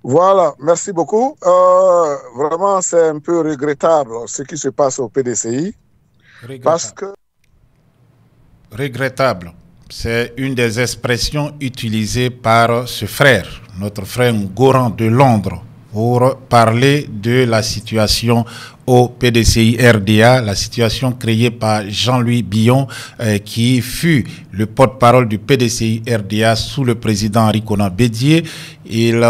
Voilà, merci beaucoup. Vraiment, c'est un peu regrettable ce qui se passe au PDCI parce Regrettable. que, Regrettable. C'est une des expressions utilisées par ce frère, notre frère Goran de Londres, pour parler de la situation au PDCI RDA, la situation créée par Jean-Louis Billon, qui fut le porte-parole du PDCI RDA sous le président Henri Konan Bédié. Il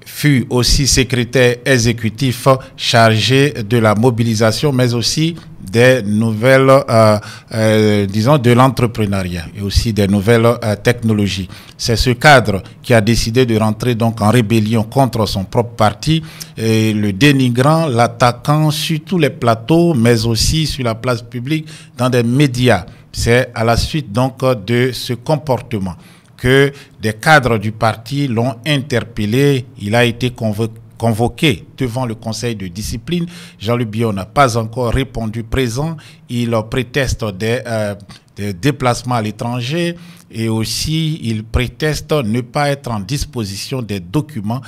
fut aussi secrétaire exécutif chargé de la mobilisation, mais aussi des nouvelles, disons, de l'entrepreneuriat et aussi des nouvelles technologies. C'est ce cadre qui a décidé de rentrer donc en rébellion contre son propre parti, et le dénigrant, l'attaquant sur tous les plateaux, mais aussi sur la place publique, dans des médias. C'est à la suite donc de ce comportement que des cadres du parti l'ont interpellé. Il a été convoqué devant le conseil de discipline. Jean-Luc Billon n'a pas encore répondu présent. Il prétexte des déplacements à l'étranger et aussi il prétexte ne pas être en disposition des documents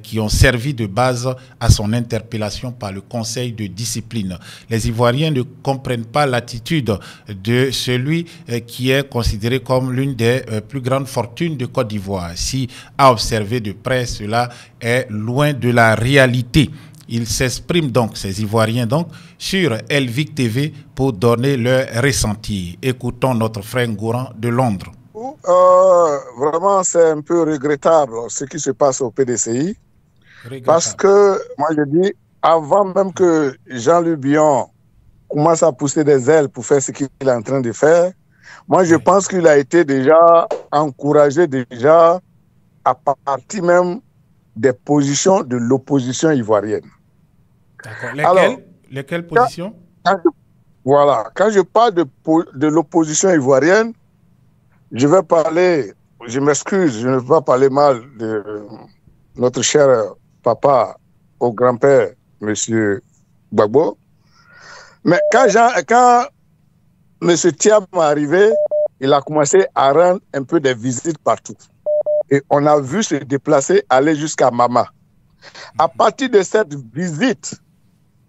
qui ont servi de base à son interpellation par le conseil de discipline. Les Ivoiriens ne comprennent pas l'attitude de celui qui est considéré comme l'une des plus grandes fortunes de Côte d'Ivoire. Si à observer de près, cela est loin de la réalité. Ils s'expriment donc, ces Ivoiriens donc, sur Elvic TV pour donner leur ressenti. Écoutons notre frère Goran de Londres. vraiment, c'est un peu regrettable ce qui se passe au PDCI parce Regrettable. que, moi je dis, avant même que Jean-Luc Billon commence à pousser des ailes pour faire ce qu'il est en train de faire, moi je pense qu'il a été déjà encouragé déjà à partir même des positions de l'opposition ivoirienne. D'accord. Lesquelles positions? Voilà, quand je parle de l'opposition ivoirienne, je vais parler, je m'excuse, je ne vais pas parler mal de notre cher papa au grand-père, M. Gbagbo. Mais quand M. Thiam est arrivé, il a commencé à rendre un peu des visites partout. Et on a vu se déplacer, aller jusqu'à Mama. À partir de cette visite,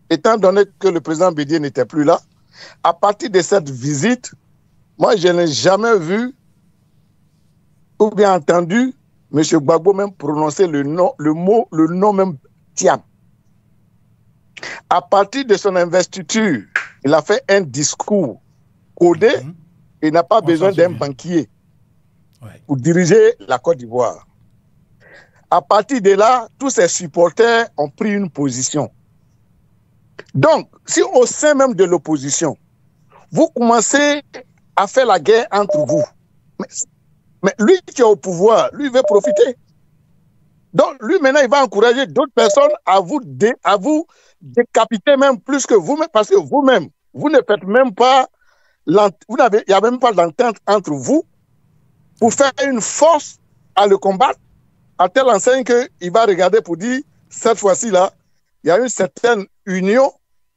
étant donné que le président Bédié n'était plus là, à partir de cette visite, moi, je n'ai jamais vu ou bien entendu M. Gbagbo même prononcer le nom même Thiam. À partir de son investiture, il a fait un discours codé. Il n'a pas besoin d'un banquier pour diriger la Côte d'Ivoire. À partir de là, tous ses supporters ont pris une position. Donc, si au sein même de l'opposition, vous commencez à faire la guerre entre vous, mais lui qui est au pouvoir, lui veut profiter. Donc, lui maintenant, il va encourager d'autres personnes à vous décapiter même plus que vous-même, parce que vous-même, vous ne faites même pas, il n'y a même pas d'entente entre vous pour faire une force à le combattre, à telle enseigne qu'il va regarder pour dire, cette fois-ci là, il y a une certaine union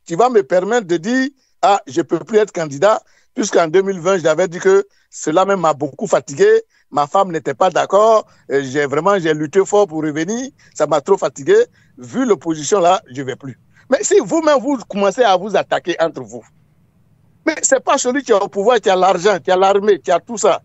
qui va me permettre de dire, ah, je ne peux plus être candidat, puisqu'en 2020, j'avais dit que cela même m'a beaucoup fatigué, ma femme n'était pas d'accord, j'ai lutté fort pour revenir, ça m'a trop fatigué, vu l'opposition là, je ne vais plus. Mais si vous-même, vous commencez à vous attaquer entre vous, mais ce n'est pas celui qui a au pouvoir, qui a l'argent, qui a l'armée, qui a tout ça,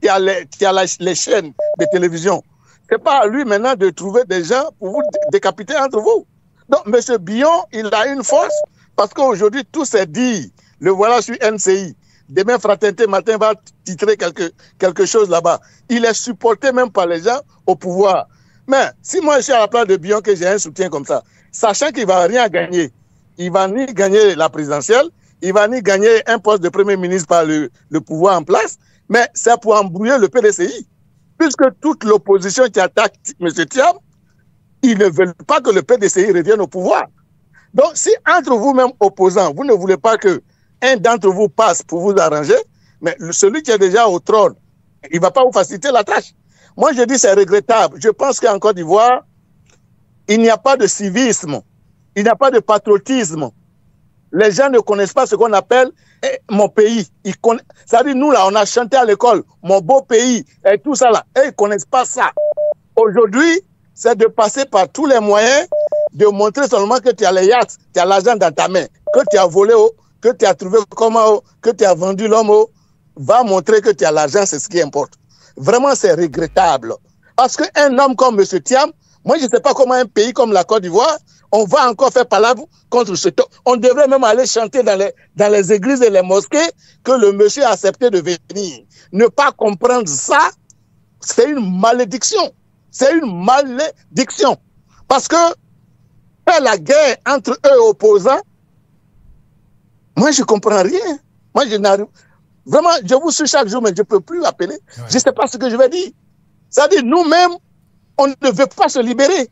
qui a les chaînes de télévision. Ce n'est pas à lui maintenant de trouver des gens pour vous décapiter entre vous. Donc, M. Billon, il a une force parce qu'aujourd'hui, tout s'est dit. Le voilà sur NCI. Demain, Fraternité Matin va titrer quelque chose là-bas. Il est supporté même par les gens au pouvoir. Mais si moi, je suis à la place de Billon, que j'ai un soutien comme ça, sachant qu'il ne va rien gagner, il ne va ni gagner la présidentielle, il ne va ni gagner un poste de Premier ministre par le pouvoir en place, mais c'est pour embrouiller le PDCI. Puisque toute l'opposition qui attaque M. Thiam, ils ne veulent pas que le PDCI revienne au pouvoir. Donc, si entre vous-même opposants, vous ne voulez pas que un d'entre vous passe pour vous arranger, mais celui qui est déjà au trône, il ne va pas vous faciliter la tâche. Moi, je dis c'est regrettable. Je pense qu'en Côte d'Ivoire, il n'y a pas de civisme, il n'y a pas de patriotisme. Les gens ne connaissent pas ce qu'on appelle mon pays. C'est-à-dire, nous, là, on a chanté à l'école, mon beau pays, et tout ça, là. Et ils ne connaissent pas ça. Aujourd'hui, c'est de passer par tous les moyens, de montrer seulement que tu as les yachts, tu as l'argent dans ta main, que tu as volé, que tu as trouvé comment, que tu as vendu l'homme, va montrer que tu as l'argent, c'est ce qui importe. Vraiment, c'est regrettable. Parce qu'un homme comme M. Thiam, moi, je ne sais pas comment un pays comme la Côte d'Ivoire, on va encore faire palabre contre ce homme. On devrait même aller chanter dans les églises et les mosquées que le monsieur a accepté de venir. Ne pas comprendre ça, c'est une malédiction. C'est une malédiction. Parce que faire la guerre entre eux opposants, moi, je ne comprends rien. Moi, je n'arrive... Vraiment, je vous suis chaque jour, mais je ne peux plus appeler. Ouais. Je ne sais pas ce que je vais dire. C'est-à-dire, nous-mêmes, on ne veut pas se libérer.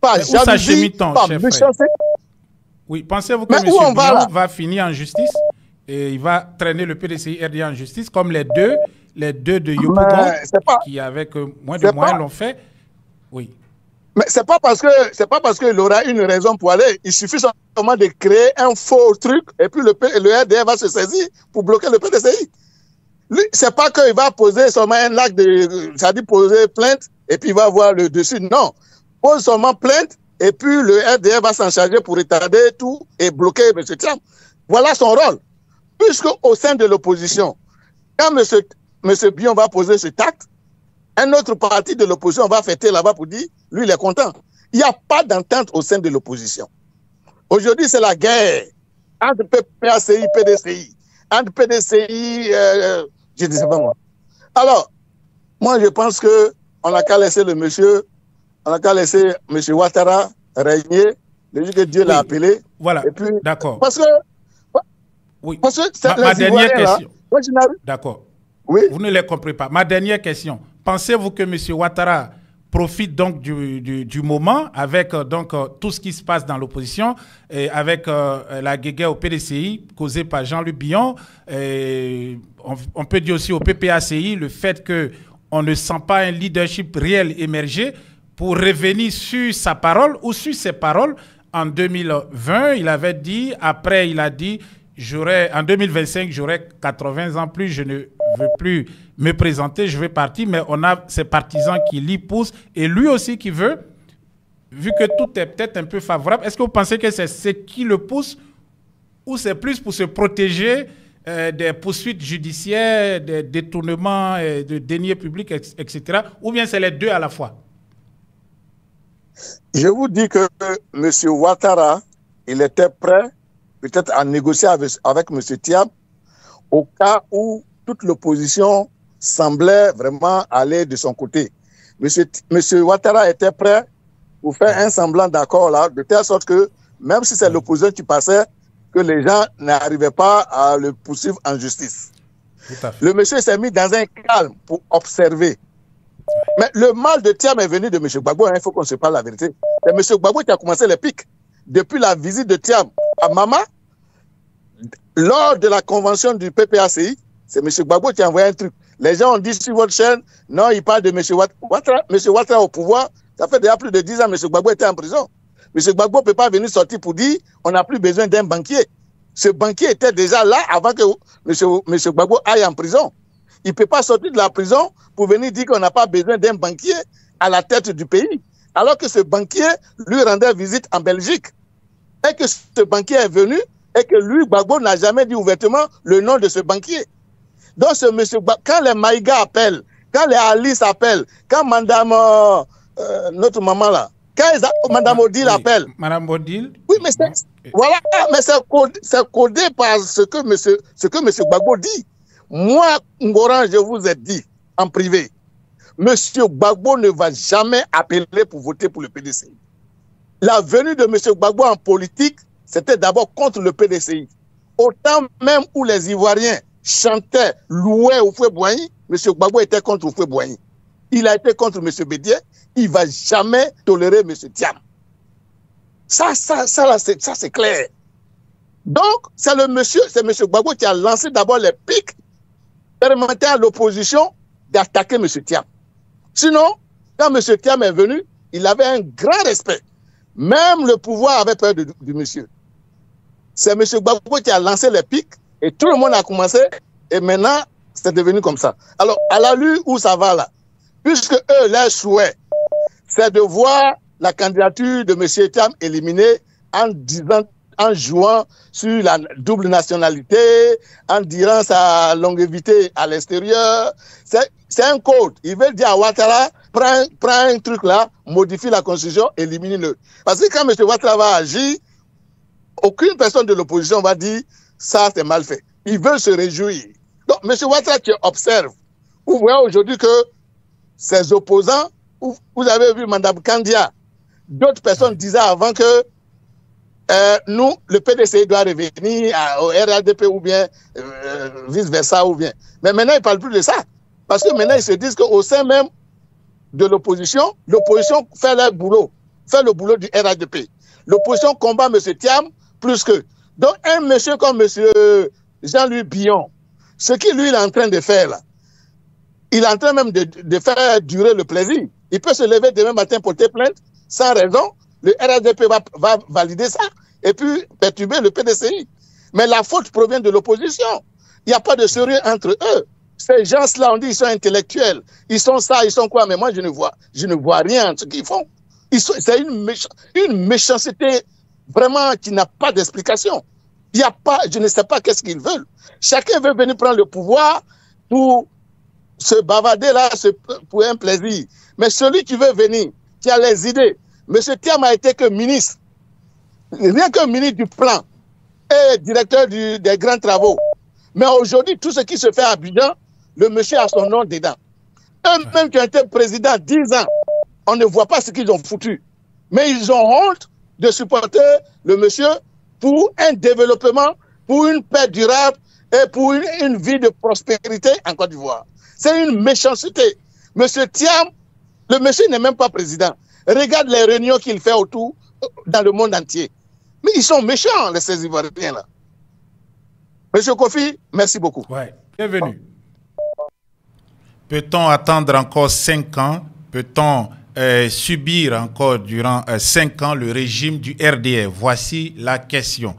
Pas jalousie, pas méchanceté. Oui, pensez-vous que M. Bion va finir en justice et il va traîner le PDCI-RDA en justice comme les deux de Yopougon qui, avec moins de moyens, l'ont fait? Oui. Mais c'est pas parce qu'il aura une raison pour aller. Il suffit seulement de créer un faux truc et puis le RDA va se saisir pour bloquer le PDCI. Lui, c'est pas qu'il va poser seulement un acte c'est-à-dire poser plainte et puis il va voir le dessus. Non. Pose seulement plainte et puis le RDA va s'en charger pour retarder tout et bloquer M. Thiam. Voilà son rôle. Puisque au sein de l'opposition, quand M. Bion va poser cet acte, un autre parti de l'opposition va fêter là-bas pour dire, lui, il est content. Il n'y a pas d'entente au sein de l'opposition. Aujourd'hui, c'est la guerre entre PACI, PDCI, entre PDCI, je ne sais pas moi. Alors, moi, je pense qu'on n'a qu'à laisser le monsieur, on n'a qu'à laisser M. Ouattara régner, le jour que Dieu l'a appelé. Voilà, d'accord. Parce que ma dernière question. D'accord. Oui. Vous ne les comprenez pas. Ma dernière question. Pensez-vous que M. Ouattara profite donc du moment avec tout ce qui se passe dans l'opposition et avec la guéguerre au PDCI causée par Jean-Luc Bion, on peut dire aussi au PPACI le fait qu'on ne sent pas un leadership réel émerger pour revenir sur sa parole ou sur ses paroles. En 2020, il avait dit, après il a dit, en 2025, j'aurai 80 ans plus, je ne veux plus me présenter, je vais partir, mais on a ses partisans qui l'y poussent et lui aussi qui veut, vu que tout est peut-être un peu favorable. Est-ce que vous pensez que c'est ce qui le pousse ou c'est plus pour se protéger des poursuites judiciaires, des détournements, de deniers publics, etc. Ou bien c'est les deux à la fois? Je vous dis que M. Ouattara, il était prêt peut-être à négocier avec M. Thiam au cas où toute l'opposition semblait vraiment aller de son côté. M. Ouattara était prêt pour faire un semblant d'accord là, de telle sorte que même si c'est l'opposition qui passait, que les gens n'arrivaient pas à le poursuivre en justice. Le monsieur s'est mis dans un calme pour observer. Mais le mal de Thiam est venu de M. Gbagbo, il faut qu'on se parle la vérité. C'est M. Gbagbo qui a commencé les pics. Depuis la visite de Thiam à Mama, lors de la convention du PPACI, c'est M. Gbagbo qui a envoyé un truc. Les gens ont dit sur votre chaîne, non, il parle de M. Ouattara. M. Ouattara au pouvoir, ça fait déjà plus de 10 ans que M. Gbagbo était en prison. M. Gbagbo ne peut pas venir sortir pour dire on n'a plus besoin d'un banquier. Ce banquier était déjà là avant que M. Gbagbo aille en prison. Il ne peut pas sortir de la prison pour venir dire qu'on n'a pas besoin d'un banquier à la tête du pays. Alors que ce banquier lui rendait visite en Belgique. Et que ce banquier est venu et que lui, Gbagbo, n'a jamais dit ouvertement le nom de ce banquier. Donc, ce monsieur, quand les Maïga appellent, quand les Alice appellent, quand madame, notre maman là, quand madame Odile appelle. Madame Odile. Oui, mais voilà, mais c'est codé par ce que monsieur Gbagbo dit. Moi, Ngoran, je vous ai dit en privé, monsieur Gbagbo ne va jamais appeler pour voter pour le PDCI. La venue de monsieur Gbagbo en politique, c'était d'abord contre le PDCI. Autant même où les Ivoiriens chantaient, louaient Houphouët-Boigny, monsieur Gbagbo était contre Houphouët-Boigny. Il a été contre monsieur Bédier, il ne va jamais tolérer monsieur Thiam. Ça c'est clair. Donc, c'est monsieur Gbagbo qui a lancé d'abord les pics permettant à l'opposition d'attaquer M. Thiam. Sinon, quand M. Thiam est venu, il avait un grand respect. Même le pouvoir avait peur du monsieur. C'est M. Gbagbo qui a lancé les pics et tout le monde a commencé et maintenant, c'est devenu comme ça. Alors, à la lueur où ça va là, puisque eux, leur souhait, c'est de voir la candidature de M. Thiam éliminée en jouant sur la double nationalité, en disant sa longévité à l'extérieur. C'est un code. Ils veulent dire à Ouattara, prends un truc là, modifie la constitution, élimine-le. Parce que quand M. Ouattara va agir, aucune personne de l'opposition va dire ça c'est mal fait. Ils veulent se réjouir. Donc M. Ouattara qui observe, vous voyez aujourd'hui que ses opposants, vous avez vu Mme Kandia, d'autres personnes disaient avant que nous, le PDC doit revenir au RADP ou bien vice-versa ou bien. Mais maintenant, ils ne parlent plus de ça. Parce que maintenant, ils se disent qu'au sein même de l'opposition fait leur boulot, fait le boulot du RADP. L'opposition combat M. Thiam plus que. Donc, un monsieur comme M. Jean-Louis Billon, ce qu'il lui est en train de faire là, il est en train même de faire durer le plaisir. Il peut se lever demain matin porter plainte sans raison. Le RADP va valider ça et puis perturber le PDCI. Mais la faute provient de l'opposition. Il n'y a pas de sérieux entre eux. Ces gens-là, on dit qu'ils sont intellectuels. Ils sont ça, ils sont quoi? Mais moi, je ne vois rien de ce qu'ils font. C'est une méchanceté vraiment qui n'a pas d'explication. Il y a pas, je ne sais pas qu'est-ce qu'ils veulent. Chacun veut venir prendre le pouvoir pour se bavader là, pour un plaisir. Mais celui qui veut venir, qui a les idées, M. Thiam a été que ministre, rien que ministre du plan et directeur des grands travaux. Mais aujourd'hui, tout ce qui se fait à Abidjan, le monsieur a son nom dedans. Eux-mêmes qui ont été présidents 10 ans, on ne voit pas ce qu'ils ont foutu. Mais ils ont honte de supporter le monsieur pour un développement, pour une paix durable et pour une vie de prospérité en Côte d'Ivoire. C'est une méchanceté. Monsieur Thiam, le monsieur n'est même pas président. Regarde les réunions qu'il fait autour dans le monde entier. Mais ils sont méchants, ces Ivoiriens-là. Monsieur Kofi, merci beaucoup. Ouais. Bienvenue. Peut-on attendre encore 5 ans? Peut-on subir encore durant 5 ans le régime du RDA? Voici la question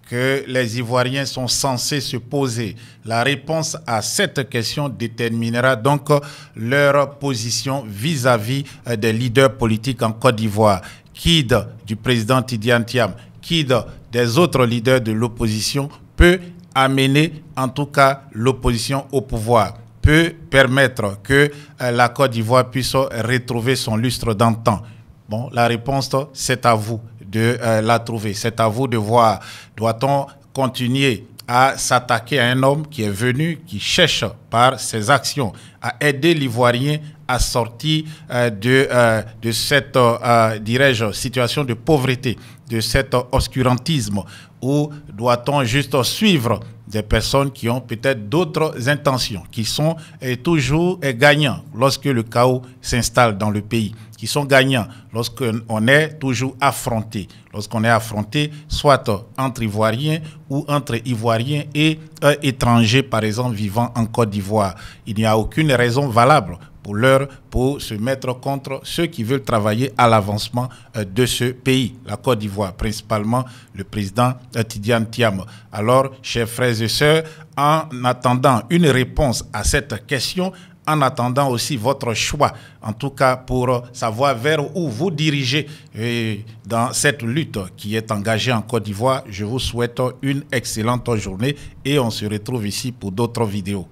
que les Ivoiriens sont censés se poser. La réponse à cette question déterminera donc leur position vis-à-vis des leaders politiques en Côte d'Ivoire. Quid du président Tidiane Thiam, quid des autres leaders de l'opposition peut amener en tout cas l'opposition au pouvoir, peut permettre que la Côte d'Ivoire puisse retrouver son lustre d'antan. Bon, la réponse, c'est à vous de la trouver. C'est à vous de voir. Doit-on continuer à s'attaquer à un homme qui est venu, qui cherche par ses actions à aider l'Ivoirien à sortir de cette, dirais-je, situation de pauvreté, de cet obscurantisme, ou doit-on juste suivre des personnes qui ont peut-être d'autres intentions, qui sont toujours gagnants lorsque le chaos s'installe dans le pays, qui sont gagnants lorsqu'on est toujours affronté, soit entre Ivoiriens ou entre Ivoiriens et étrangers, par exemple, vivant en Côte d'Ivoire. Il n'y a aucune raison valable pour se mettre contre ceux qui veulent travailler à l'avancement de ce pays, la Côte d'Ivoire, principalement le président Tidiane Thiam. Alors, chers frères et sœurs, en attendant une réponse à cette question, en attendant aussi votre choix, en tout cas pour savoir vers où vous dirigez dans cette lutte qui est engagée en Côte d'Ivoire, je vous souhaite une excellente journée et on se retrouve ici pour d'autres vidéos.